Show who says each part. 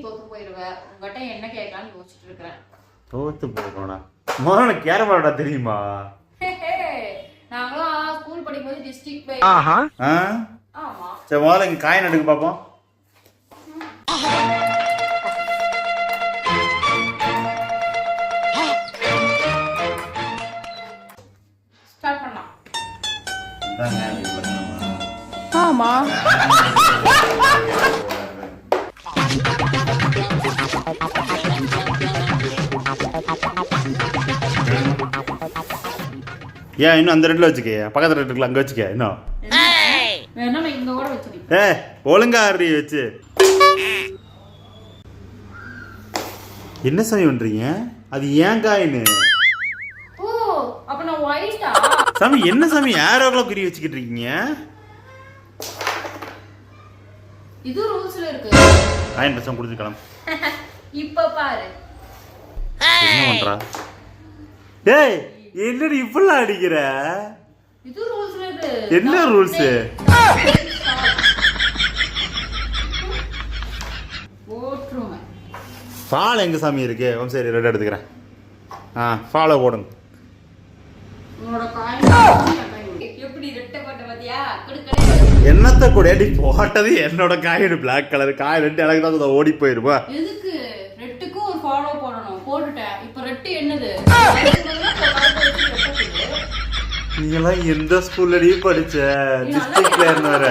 Speaker 1: தோத்து போயிருவேன். உங்ககிட்ட என்ன கேட்கலாம்னு யோசிச்சுட்டு இருக்கிறேன்.
Speaker 2: தோத்து போறோம்னா மோன கேரமாடா தெரியுமா?
Speaker 1: நாங்களாம் ஸ்கூல் படிக்கும்போது டிஸ்ட்ரிக்ட் பை.
Speaker 2: ஆஹா.
Speaker 1: ஆமா.
Speaker 2: சரி முதல்ல இங்க காயின் எடுக்க பாப்போம்.
Speaker 1: ஸ்டார்ட் பண்ணலாம்.
Speaker 3: ஆமா.
Speaker 2: ஏன் இன்னும் அந்த ரெட்டில் வச்சுக்க, பக்கத்து ரெட்டுக்குள்ள அங்கே வச்சுக்க இன்னும்.
Speaker 1: வேணா நான் இங்க கூட வச்சிருக்கேன்.
Speaker 2: ஒழுங்கா ஆடி வச்சு. என்ன சாமி பண்றீங்க? அது ஏன் காயின்னு?
Speaker 1: ஓ அப்ப நான் ஒயிட்டா?
Speaker 2: சாமி என்ன சாமி ஏரோக்குள்ள குறி வச்சுக்கிட்டு இருக்கீங்க?
Speaker 1: இது ரூல்ஸ்ல இருக்கு.
Speaker 2: காயின் பசங்க குடிச்சுக்கலாம்.
Speaker 1: இப்ப பாரு.
Speaker 2: என்ன பண்றா? டேய் என்னடி இப்படிலாம் அடிக்கிற?
Speaker 1: இது ரூல்ஸ்ல இருக்கு.
Speaker 2: என்ன ரூல்ஸ்?
Speaker 1: ஓட்றோம்.
Speaker 2: ஃபாலோ எங்க சாமி இருக்கு? சரி ரெட் எடுத்துக்கிறேன். ஃபாலோ போடுங்க.
Speaker 1: உன்னோட காயின் எப்படி ரெட்டை போட்ட பாத்தியா? குடுக்கறேன்.
Speaker 2: என்னத்த கூட அடி போட்டது என்னோட coin black colour coin red எனக்கு தான் ஓடி போயிருப்பா.
Speaker 1: எதுக்கு ரெட்டுக்கு ஒரு ஃபாலோ போடணும். போட்டுட்டேன். இப்போ ரெட்டு என்னது?
Speaker 2: நீங்களாம் எந்த ஸ்கூல்லடி படிச்ச? டிஸ்ட்ரிக்ட்ல இருந்து வர.